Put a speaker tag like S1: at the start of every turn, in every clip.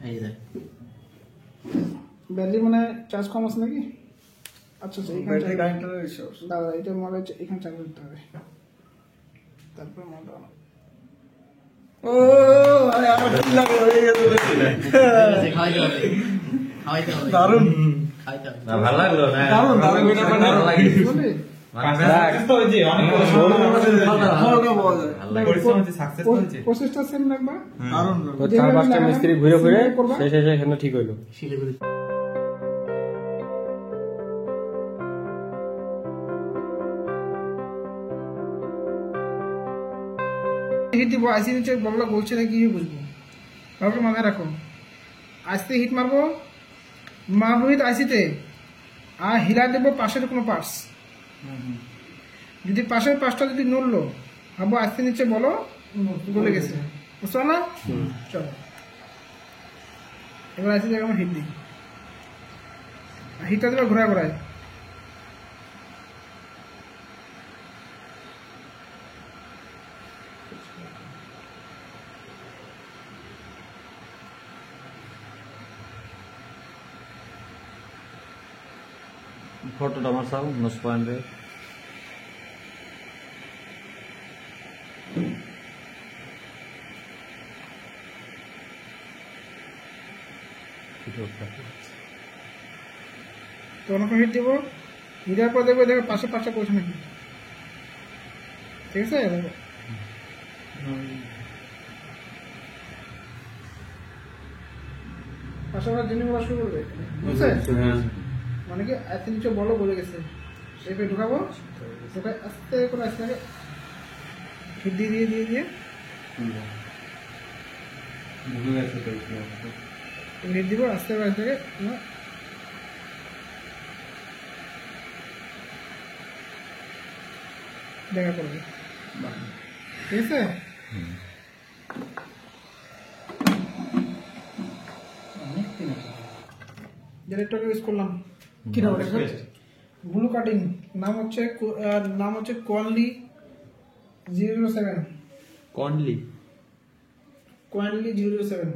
S1: এই রে
S2: ব্যাটারি মানে চার্জ কম আছে নাকি? আচ্ছা আচ্ছা, এখানে
S3: ব্যাটারি কানেক্টরের ইস্যু।
S2: দাদা এটা মনে হচ্ছে এখানে চার্জ করতে হবে, তারপর মনে হয়
S3: ও আরে আমার কি লাগে হয়ে গেল।
S1: খাইতে হবে খাইতে হবে
S3: দারুণ
S1: খাইতে হবে
S4: না ভালো লাগলো না
S3: দারুণ দারুণ এটা মানে
S4: ভালো লাগে
S2: বুঝলি?
S3: ভালো পাওয়া যায়।
S2: প্রসেসটা সেম লাগবে।
S3: দারুণ
S5: তো চার পাঁচটা মিস্ত্রি ঘুরে ঘুরে শেষে এখানে ঠিক হইলো।
S1: শিলিগুড়ি
S2: হিট দিব, আইসি নিচে বললা বলছে না কি বুঝবো, ভাবলে মাথায় রাখো। আইসিতে হিট মারবো, মারবো হিট আইসিতে, আর হিলা দেবো পাশের কোনো পার্টস। যদি পাশের পার্টসটা যদি নড়লো, ভাবো আইসি নিচে বলো গলে গেছে, বুঝছো না? চলো এবার আইসি জায়গায় আমার হিট দিই, হিটটা দেবে ঘোরায় ঘোরায়।
S4: ফটোটা আমার সব 19 পয়েন্টে
S2: তো অনেক হিট দেবো, হিট দেওয়ার পর দেখবো দেখো পাশে পাশে করছে নাকি, ঠিক আছে? পাশে পাশে জিনিসগুলো শুরু করবে, বুঝছে? মানে কি আইসি নিচে বলো বলে গেছে, সেটা ঢুকাবো, ঢুকাই আস্তে করে আস্তে আগে হিট দিয়ে দিয়ে দিয়ে দিয়ে হিট দিব আস্তে করে আস্তে করে দেখা করবে, ঠিক আছে? জেনারেটর ইউজ করলাম, কি নাম এটা? ব্লু কাটিং, নাম হচ্ছে কোয়ানলি 007,
S4: কনলি
S2: কোয়ানলি 007,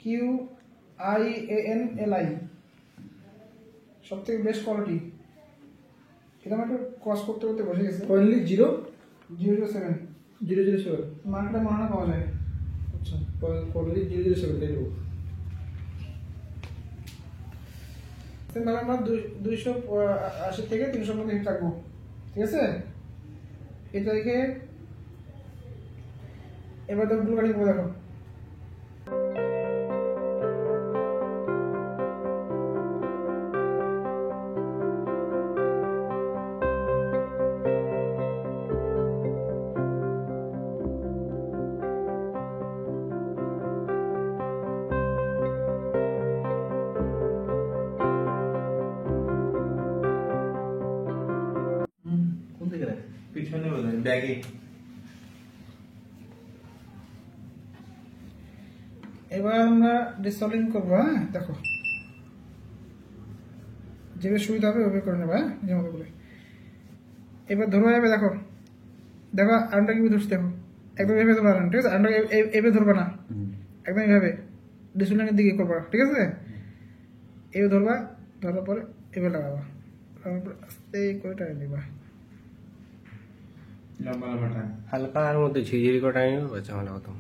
S2: QIANLI, সব থেকে বেস্ট কোয়ালিটি। এটা আমার ক্রস করতে করতে বসে গেছে।
S3: কোয়েনলি
S2: 007
S3: 007
S2: মার্কেটে মনে পাওয়া যায়।
S3: আচ্ছা কোয়েনলি 007 তাই দেবো।
S2: তাহলে আমরা 280 থেকে 300 মধ্যে হিট রাখবো, ঠিক আছে? এই তারিখে এবার তো ব্লু কাটিং করে দেখো।
S4: কোন দিকে রে পিছনে বলে ব্যাগে
S2: এবার আমরা ডিসলিং করবো। হ্যাঁ দেখো, যেভাবে সুবিধা হবে ওভাবে করে নেবো। হ্যাঁ যেমন করে এবার ধরবো যাবে, দেখো দেখো আনটা কিভাবে ধরছি, দেখো একদম এভাবে ধরবা না, ঠিক আছে? আনটা এভাবে ধরবা না, একদম এভাবে ডিসলিংয়ের দিকে করবা, ঠিক আছে? এভাবে ধরবা, ধরার পরে এভাবে লাগাবা, তারপর আস্তে করে টাইম দিবা।
S4: লম্বা লম্বা টাইম
S5: হালকা আর মধ্যে ঝিঝিরি করে টাইম বাচ্চা ভালো হতো।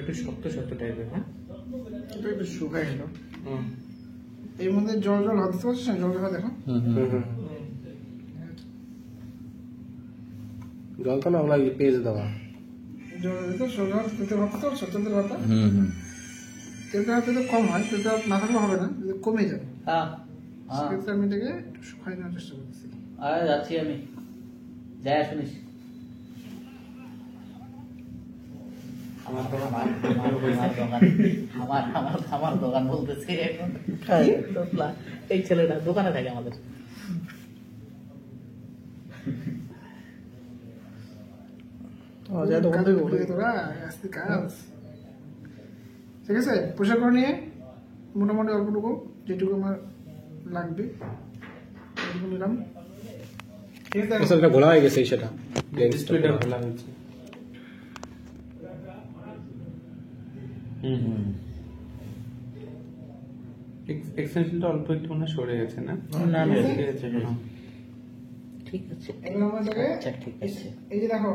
S3: একটু শক্ত শক্ত টাইপের, হ্যাঁ?
S2: এটা একটু শুকাই গেল। এর মধ্যে জল জল হাত দিতে পারছিস না? জল দেখা দেখো।
S5: জল তো না, ওগুলা পেঁয়াজ দেওয়া।
S2: জল দিতে সোজা তেলতে ভাবতে পারছো? তেলতে ভাবটা তেলটা হাতে তো কম হয়, তেলটা না থাকলে হবে না, যদি কমে যাবে।
S1: হ্যাঁ হ্যাঁ
S2: সেক্ষেত্রে আমি এটাকে একটু শুকাই নেওয়ার চেষ্টা করতেছি।
S1: আরে যাচ্ছি আমি, যাই শুনিস। আমার দোকান বলতেছে এখন। এই ছেলেটা দোকানে থাকে আমাদের।
S2: তোরা আস্তে কাজ। ঠিক আছে, পোশাক করে নিয়ে মোটামুটি অল্পটুকু যেটুকু আমার লাগবে ওইটুকু নিলাম। ঠিক আছে,
S5: আসলে এটা ঘোলা হয়ে গেছে সেটা।
S3: ডিসপ্লেটা খোলা হয়েছে। এক্সটেনশনটা অল্প একটু মনে হয় সরে গেছে না?
S1: না, না,
S3: ঠিক আছে, হ্যাঁ।
S1: ঠিক আছে,
S2: এগুলো আমার জায়গায়
S1: আচ্ছা ঠিক আছে।
S2: এই যে দেখো,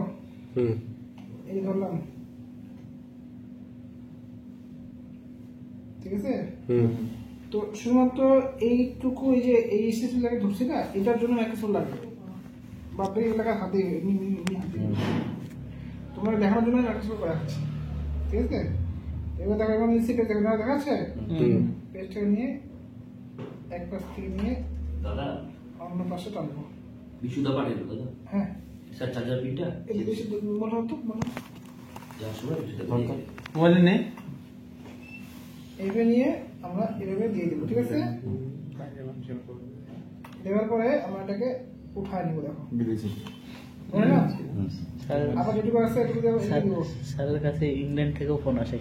S5: হুম
S2: এই যে ধরলাম, ঠিক আছে।
S5: হুম
S2: তো শুধুমাত্র এইটুকু, এই যে এই স্টেশন জায়গায় ধরছি না, এটার জন্য একটা সোল লাগবে। বাপরে এলাকা হাতে তোমরা দেখানোর জন্য একটা সোল করা হচ্ছে। ঠিক আছে, এবার দেখো এখন সিপে দেখা যাচ্ছে। পেস্টটা নিয়ে এক পাশ থেকে নিয়ে
S6: দাদা
S2: অন্য পাশে টানবো।
S6: বিশুদ্ধা পাঠিয়ে দাদা
S2: হ্যাঁ,
S6: স্যার চার্জার পিনটা
S2: এই বেশি মনে হতো মনে হতো।
S6: যাওয়ার সময় বিশুদ্ধা
S3: মোবাইলে নেই?
S2: এইভাবে নিয়ে আমরা এভাবে দিয়ে দেবো। ঠিক আছে, দেওয়ার পরে আমরা এটাকে উঠায় নেবো। দেখো বুঝলে না? আবার যেটুকু আছে এটুকু দেবো, এটুকু দেবো।
S1: স্যারের কাছে ইংল্যান্ড থেকেও ফোন আসে,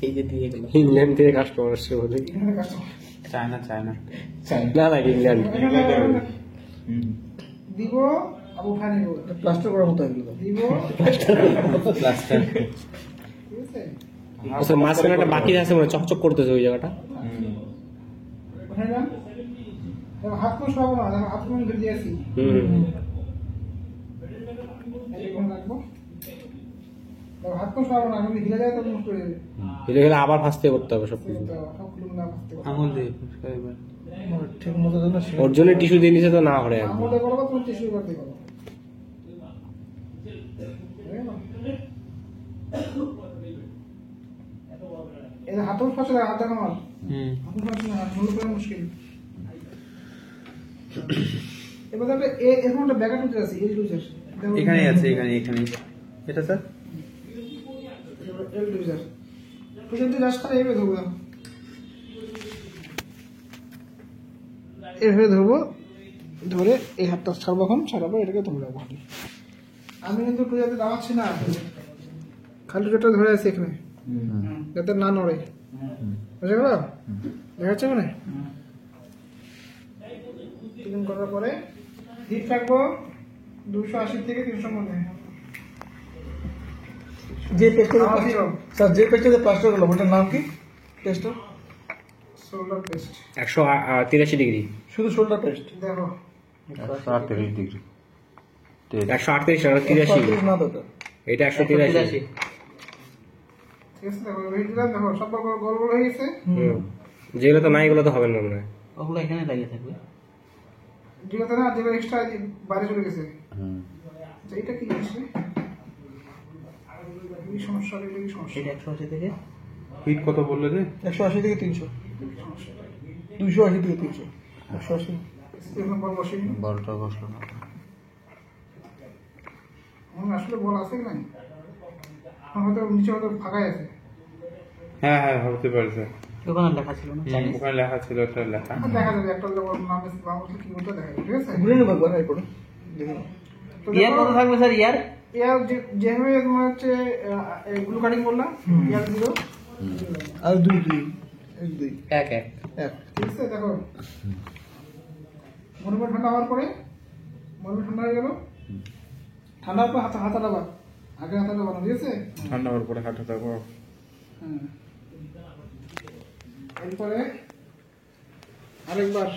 S1: এই যে দিয়ে গেল।
S5: ইংল্যান্ড থেকে কাস্টমার আসছে বলে।
S2: এখানে কাস্টমার
S3: চায়না
S5: না না, ইংল্যান্ড।
S2: দিব, আবার উঠায় নেবো।
S3: প্লাস্টার করার মতো এগুলো
S2: দিব,
S3: প্লাস্টার।
S2: ঠিক আছে,
S5: আসলে মাঝখানে একটা বাকি আছে মনে হয়, চকচক করতেছে ওই জায়গাটা।
S2: উঠায় নিলাম। দেখো হাত মুখ সরাবো না, দেখো হাত মুখ ধরে দিয়েছি। এরকম রাখবো। দেখো হাত মুখ সরাবো না, আমি হিলে যায় তো মুখ করে দেবে।
S5: এটা গেলে আবার ফাঁসতে করতে হবে সব কিছু।
S2: সবগুলো না ভাজতে পারবো।
S3: আঙুল দিয়ে পরিষ্কার এবার।
S2: ঠিক মতো যেন
S5: ওর জন্য টিস্যু দিয়ে নিচে তো না হরে একদম।
S2: আমলে করবো, তুমি টিস্যু করতে পারবো। এই যে হাতেও ফসলে হাত দেখো আমার, হাতেও ফসলে হাত ঝুল করা মুশকিল। এবার দেখবে এখন একটা ব্যাগা টুচে আছে, এই টুচের
S3: এখানেই আছে, এখানে। এটা স্যার
S2: এল টুচের টুচের দিয়ে রাস্তা এইভাবে ধরবো। এভাবে ধরবো, ধরে এই হাতটা ছাড়বো, এখন ছাড়াবো, এটাকে ধরে রাখবো। আমি কিন্তু টুজাতে দাঁড়াচ্ছি না, খালি টুজাটা ধরে আছি এখানে, যাতে না নড়ে। বুঝে গেল? দেখা যাচ্ছে মানে ক্লিন করার পরে হিট রাখবো 280 থেকে 300 মধ্যে।
S7: যে পেস্টটা স্যার, যে পেস্টটা প্লাস্টার করলাম ওটার নাম কি? পেস্টটা
S2: শোল্ডার পেস্ট,
S5: 183 ডিগ্রি।
S7: শুধু শোল্ডার পেস্ট।
S2: দেখো
S4: 138 ডিগ্রি
S5: 138 না 83।
S7: না দাদা,
S5: এটা 183।
S2: ঠিক আছে, দেখো হিট দিলাম, দেখো সব গোল গোল হয়ে গেছে।
S5: যেগুলো তো নাই এগুলো তো হবে না মনে হয়।
S1: ওগুলো এখানে লাগিয়ে থাকবে।
S2: যেগুলো না, যেগুলো এক্সট্রা বাইরে চলে গেছে। এইটা কি জিনিস রে? এই সমস্যা, এই সমস্যা।
S1: এটা 180 থেকে
S3: হিট কত বললো যে?
S7: 180 থেকে 300, 280 থেকে 300, 180।
S2: এখন বল বসে নি,
S4: বলটা বসলো না।
S2: আসলে বল আছে কি নাই? হয়তো নিচে হয়তো ফাঁকাই আছে।
S3: হ্যাঁ হতে পারে স্যার।
S1: ওখানে লেখা ছিল না,
S3: ওখানে লেখা ছিল, ওটা লেখা।
S2: দেখা যাবে একটা বল নাম এসে বাংলা কি বলতে দেখা যাবে। ঠিক আছে,
S7: ঘুরে নেবো একবার, হাই করে দেখে নাও।
S2: তো
S1: ইয়ার কত থাকবে স্যার? ইয়ার
S2: যেভাবে তোমার হচ্ছে গ্লু কাটিং করলাম, ইয়ার দিল
S7: আর দুই দুই
S1: এক এক।
S2: ঠিক আছে। দেখো মনোবল ঠান্ডা হওয়ার পরে, মনোবল ঠান্ডা হয়ে গেল, ঠান্ডা হওয়ার পর হাতাটা বাদ, আগে হাতাটা বানানো। ঠিক আছে,
S3: ঠান্ডা হওয়ার পরে হাঁটা থাকবো।
S2: হ্যাঁ। এরপরে আরেকবার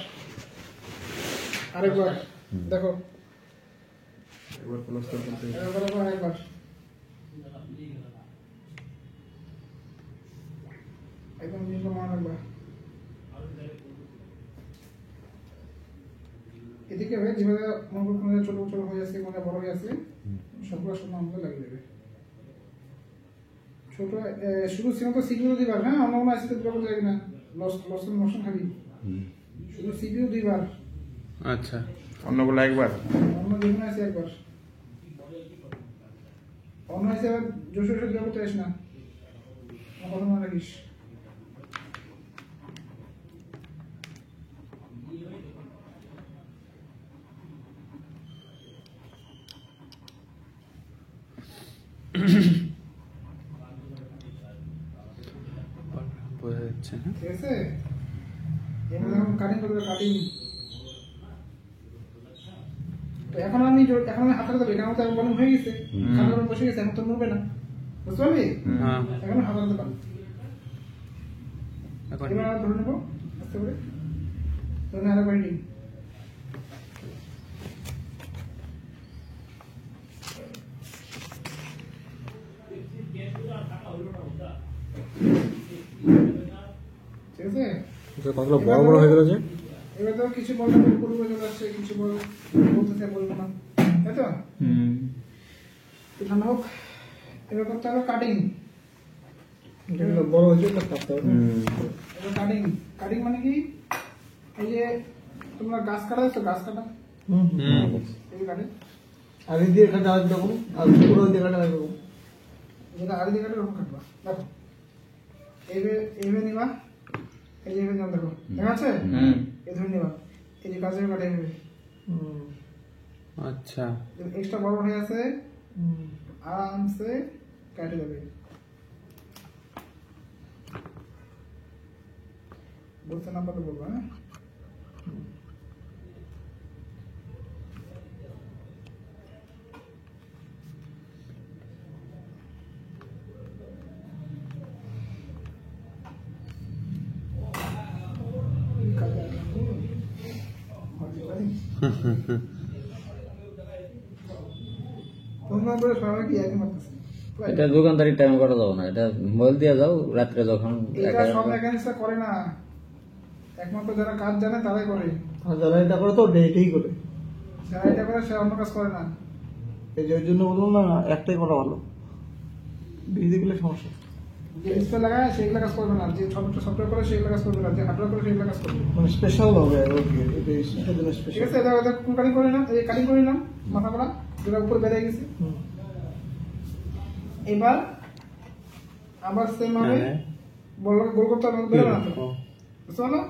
S2: দেখো, আরেকবার একদম জিনিসটা মনে রাখবা। এদিকে হবে যেভাবে মনে করো কোনো ছোট ছোট হয়ে আসছে, কোনো বড় হয়ে আসছে, সবগুলো সব আমাকে লাগিয়ে দেবে। ছোট শুধু সীমিত সিপিইউ দুইবার, হ্যাঁ, অন্য কোনো আসতে দুটো করতে লাগে না, লস মোশন খালি শুধু সিপিইউ দুইবার,
S4: আচ্ছা, অন্যগুলো একবার।
S2: অন্য যেগুলো আছে একবার, অন্য আছে আবার জোশে দুটো করতে আসে না, আমার কথা মনে রাখিস।
S4: বোঝা যাচ্ছে না?
S2: ঠিক আছে, এবার এখন কাটিং করবে, কাটিং। তো এখন আমি হাতাতে দেবো, এখন তো বলুন হয়ে গেছে, খাতার বসে গেছে, এখন তো নড়বে না, বুঝতে পারলি?
S4: হ্যাঁ,
S2: এখন হাতাতে পারবো।
S4: এখন
S2: এবার ধরে নেবো আস্তে করে, ধরে আরো করে নিই। ঠিক আছে,
S5: কতগুলো বড় বড় হয়ে গেল যে।
S2: এবার তো কিছু বলতে পুরো চলে আসছে, কিছু বলতে বলবো না, তাই তো? ঠান্ডা হোক। এবার করতে হবে কাটিং।
S7: যেগুলো বড় হয়েছে ওটা কাটতে হবে।
S2: এবার কাটিং, কাটিং মানে কি, এই যে তোমরা গাছ কাটা তো, গাছ কাটা এই কাটে,
S7: আগে দিয়ে কাটা আগে দেবো, আর পুরো দিয়ে কাটা আগে দেবো।
S2: যেটা আগে দিয়ে কাটে ওরকম কাটবা। দেখো এইভাবে নিবা, এই যে এইভাবে নিবা, দেখো দেখা আছে, এই ধরে নিবা, এই যে গাছের কাটে এইভাবে।
S4: আচ্ছা,
S2: এক্সট্রা বড় হয়ে আছে, আরামসে কেটে যাবে। বলতে না পারলে বলবো, হ্যাঁ। তোমরা বলে সবাই কি একই মারতেছে?
S8: এটা দোকানদারি টাইম করা যাবে না, এটা মোবাইল দিয়ে যাও রাত্রে যখন
S2: এটা সব মেকানিক্সরা করে না, একমাত্র যারা কাজ জানে তারাই করে।
S7: আর যারা এটা করে তো এটাই করে,
S2: যারা এটা করে সে অন্য কাজ করে না।
S7: এই যে ওই জন্য বললাম না, একটাই করা ভালো, বেশি গেলে সমস্যা।
S2: যে ডিসপ্লে লাগায় সেইগুলো কাজ করবে না, যে সফটওয়্যার করে সেইগুলো কাজ করবে না, যে হার্ডওয়্যার করে সেইগুলো কাজ করবে।
S7: মানে স্পেশাল হবে, এটার জন্য
S2: ঠিক
S7: স্পেশাল।
S2: আছে, এটা কোন কাটিং করে নিলাম, এই কাটিং করে নিলাম মাথা করা, যেটা উপর বেড়ে গেছে। এবার আবার সেম ভাবে বল গোল করতে হবে, বেরোবে না তো, বুঝতে পারলো?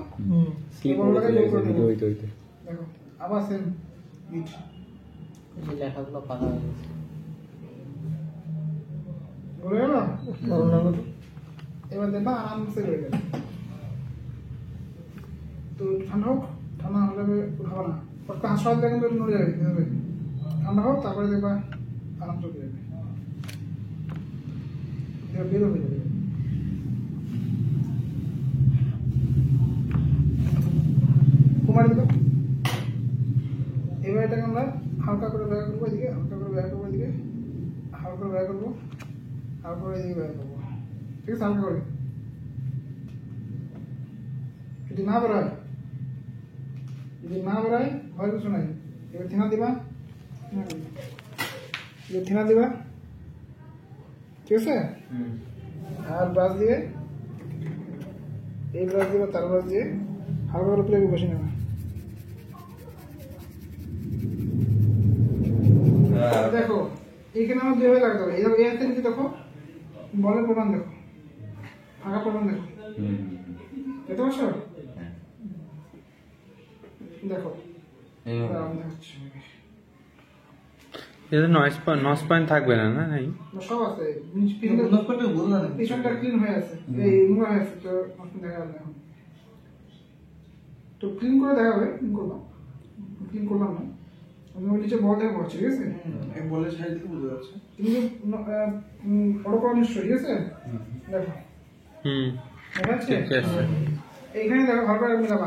S5: স্লিপ
S2: বল লাগাই গোল করে দেবো।
S5: হইতে হইতে
S2: দেখো আবার সেম বিট,
S1: এই লেখাগুলো পাকা হয়ে গেছে।
S2: ঘুরে গেল।
S7: কারণ না তো
S2: এবার দেখবা আরামসে হয়ে গেল। তো ঠান্ডা হোক, ঠান্ডা হলে উঠাবো না, পটকা হাসপাতাল দেখেন তো নড়ে যাবে, এভাবে ঠান্ডা হোক, তারপরে দেখবা আরাম চলে যাবে, এবার বেরো হয়ে যাবে। কুমার দিল। এবার এটাকে আমরা হালকা করে ব্যয় করবো, এদিকে হালকা করে ব্যয় করবো, এদিকে হালকা করে ব্যয় করবো, হালকা করে এদিকে ব্যয় করবো, ঠিক আছে, হালকা করে। যদি না বেরোয়, হয় কিছু নাই, এবার থেনা দিবা, এবার থেনা দিবা, ঠিক আছে। আর ব্রাশ দিয়ে, এই ব্রাশ দিবা, তার ব্রাশ দিয়ে হালকা করে প্লেটে বসে নেবা। দেখো এইখানে আমার দুইভাবে লাগাতে হবে, এই হাতে যদি দেখো বলের প্রমাণ, দেখো ফাঁকা প্রমাণ, দেখো দেখতে পাচ্ছ, দেখো আমি দেখাচ্ছি।
S4: এটা নয়েজ পয়েন্ট থাকবে না, না নাই?
S2: সব আছে,
S7: বুঝলাম না।
S2: পিছনটা ক্লিন হয়ে আছে, এই নোংরা হয়ে আছে, তো দেখা যাবে এখন। তো ক্লিন করে দেখা হবে, ক্লিন করলাম না, আমি ওই নিচে বল দেখে পড়ছি, ঠিক আছে।
S7: এক বলের সাইড থেকে বোঝা যাচ্ছে।
S2: কিন্তু বড় করা নিশ্চয়, ঠিক আছে। দেখো দেখা যাচ্ছে,
S4: ঠিক আছে।
S2: এইখানে দেখো ভালো করে মিলাবা,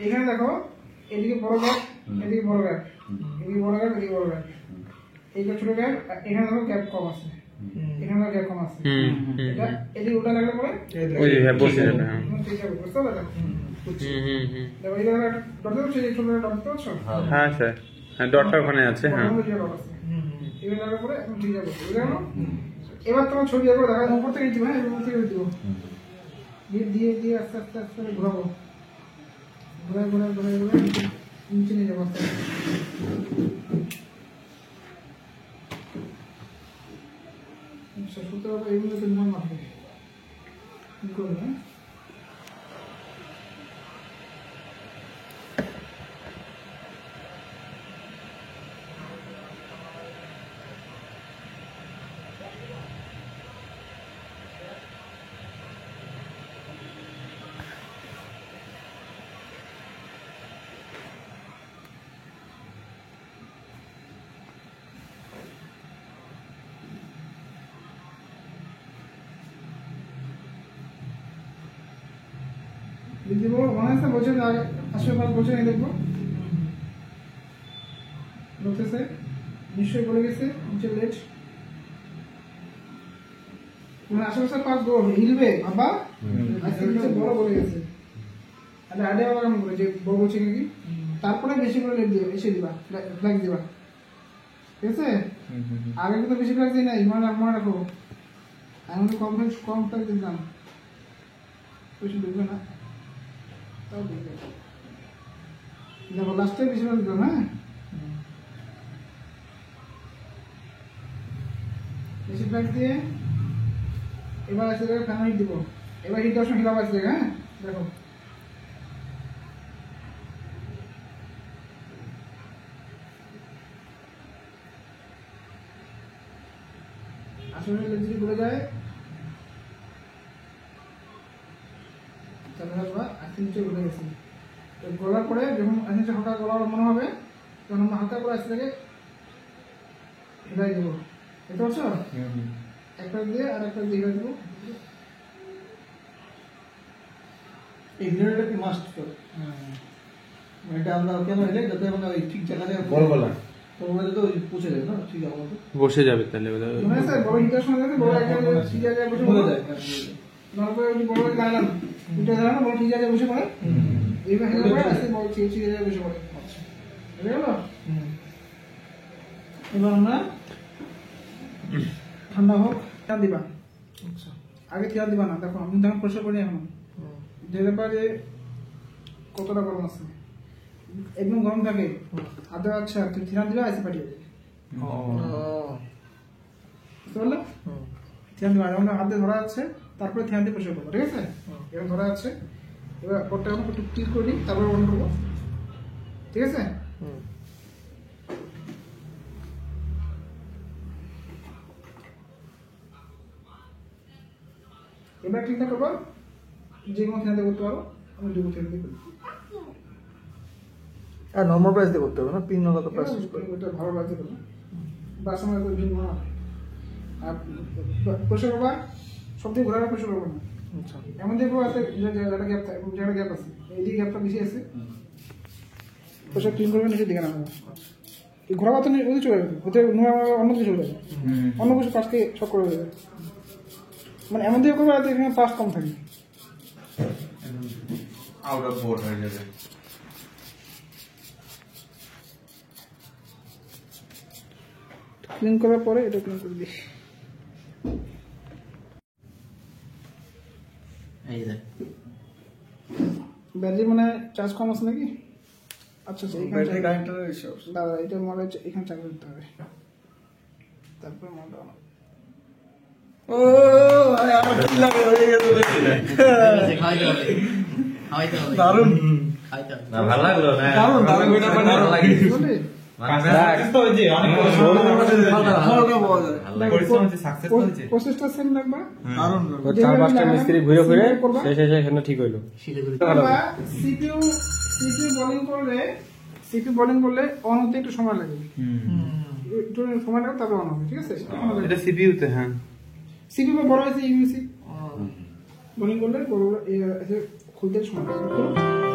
S2: এইখানে দেখো এদিকে বড় গ্যাপ, এদিকে বড় গ্যাপ, এদিকে বড় গ্যাপ, এদিকে বড় গ্যাপ, এইটা ছোট গ্যাপ, এখানে দেখো গ্যাপ কম আছে, এখানে গ্যাপ কম আছে
S4: হুম হুম
S2: এটা এদিকে উল্টা লাগলে পরে
S4: ওই যে হ্যাঁ বসে যাবে হ্যাঁ
S2: এখন ঠিক হবে বুঝতে পারলে
S4: হুম হুম
S2: দেখো এই জায়গাটা ডট হচ্ছে এই ছোট ডট হচ্ছে
S4: হ্যাঁ স্যার হ্যাঁ ডটটা ওখানে আছে হ্যাঁ
S2: এবার লাগার পরে এখন ঠিক আছে বুঝলে গেল এবার তোমার ছবি একবার দেখা উপর থেকে দিব হ্যাঁ উপর থেকে দিব দিয়ে দিয়ে আস্তে আস্তে আস্তে ঘোরাবো ঘোরায় ঘোরায় ঘোরায় ঘোরায় নিচে নিয়ে যাবো আস্তে আচ্ছা সুতরাং হবে এইগুলো তো নিয়ম মাঠে কি করবে হ্যাঁ দেখবো মনে আছে বছর আগে আসলে বছর দেখবো বলতেছে নিশ্চয়ই বলে গেছে নিচে লেট মানে আশেপাশে পাঁচ গোল হিলবে আবার আজকে নিচে বড় বলে গেছে তাহলে আইডিয়া কেমন করে যে বড় বলছে নাকি তারপরে বেশি করে লেট দিবা এসে দিবা ফ্ল্যাগ দিবা ঠিক আছে আগে কিন্তু বেশি ফ্ল্যাগ দিই নাই মনে রাখো আমি তো কম ফ্ল্যাগ দিতাম বেশি ঢুকবে না দেখো লাস্টে বেশি ফ্ল্যাগ দিতাম হ্যাঁ বেশি ফ্ল্যাগ দিয়ে এবার আসলে ফ্যান হিট দিব এবার হিট দেওয়ার সময় হিলাব আসছে হ্যাঁ দেখো আসলে যদি বলে যায় তাহলে আসবা আজকে নিচে বলে গেছি তো গলার পরে যখন নিচে হালকা গলা মনে হবে তখন আমরা হালকা করে আসতে থেকে হিলাই দেবো দেখতে পাচ্ছ একটা দিয়ে আর একটা দিয়ে হিলাই দেবো
S7: এই ভিডিওটা কি মাস্ট কর মানে এটা আমরা কেন এলে যাতে আমরা ওই ঠিক জায়গাতে
S3: বড় গলা
S7: তোমরা তো পৌঁছে যাবে না ঠিক আছে
S4: বসে যাবে তাহলে বোধ হয়।
S2: মনে আছে বড় হিটার সময় দেখে বড় একটা ঠিক জায়গায় বসে
S7: বলে
S2: পড়ে
S7: যায়
S2: নরপরে ওই বড় লাগালাম দুটো জায়গা বড় ঠিক জায়গায় বসে পড়ে এইবার হেলে পড়ে আসতে বড় ঠিক জায়গায় বসে পড়ে আচ্ছা বুঝে গেল এবার আমরা ঠান্ডা হোক তেল দিবা আচ্ছা আগে তেল দিবা না দেখো আমি তখন পরিষ্কার করি এখন দেখতে পারে কতটা গরম আছে একদম গরম থাকে আদা আচ্ছা তুমি থিরান দিলে আইসে পাঠিয়ে দেবে বুঝতে পারলে থিরান দিবা যেমন হাতে ধরা আছে তারপরে থিরান দিয়ে পরিষ্কার করবো ঠিক আছে এরকম ধরা আছে এবার পরটা এখন একটু ক্লিক করে নিই তারপরে অন করবো ঠিক আছে এবার ক্লিকটা করবো যে কোনো থিরান দিয়ে করতে পারো আমি দুটো থিরান দিয়ে করি
S7: আর নরমাল প্রাইস দিয়ে করতে হবে না পিন নগদ প্রাইস
S2: ওটা ভালো লাগছে তো বাস আমার তো ভিন্ন না আর পয়সা বাবা সব দিয়ে ঘোরার পয়সা করবো না
S7: আচ্ছা
S2: এমন দেখবো একটা জায়গাটা গ্যাপ থাকে জায়গাটা গ্যাপ আছে এইদিকে গ্যাপটা বেশি আছে পয়সা ক্লিন করবে নিচের দিকে না এই ঘোরাবার তো ওদিকে চলে যাবে ওতে অন্য দিকে চলে যাবে অন্য কিছু পাশকে সব করে দেবে মানে এমন দিকে করবে যাতে এখানে পাস কম থাকে
S4: আউট অফ বোর্ড হয়ে যাবে।
S2: ক্লিন করার পরে এটা ক্লিন করে দিই
S1: এই যে
S2: ব্যাটারি মানে চার্জ কম আছে নাকি আচ্ছা আচ্ছা
S7: ব্যাটারি
S2: এইখানে
S7: কানেক্টর ইস্যু
S2: দাদা এটা মোবাইল এখানে চার্জ করতে হবে তারপর মোবাইলটা
S7: ও আরে আমার কি লাগে হয়ে গেল
S1: খাইতে হবে খাইতে হবে
S7: দারুণ
S1: খাইতে হবে
S8: না ভালো লাগলো না
S7: দারুণ দারুণ এটা মানে
S8: ভালো লাগে
S2: বুঝলি?
S7: হালকা পাওয়া যায়
S2: প্রসেসটা সেম লাগবে
S7: দারুণ
S5: ওই চার পাঁচটা মিস্ত্রি ঘুরে ঘুরে শেষে এখানে ঠিক হইলো
S1: শিলিগুড়ি
S2: সিপিইউ বোলিং করলে অন হতে একটু সময় লাগে একটু সময় লাগবে তারপরে অন হবে ঠিক আছে
S4: এটা সিপিইউতে হ্যাঁ
S2: সিপিইউ বড় আছে ইউসি বোলিং করলে বড় খুলতে সময় লাগে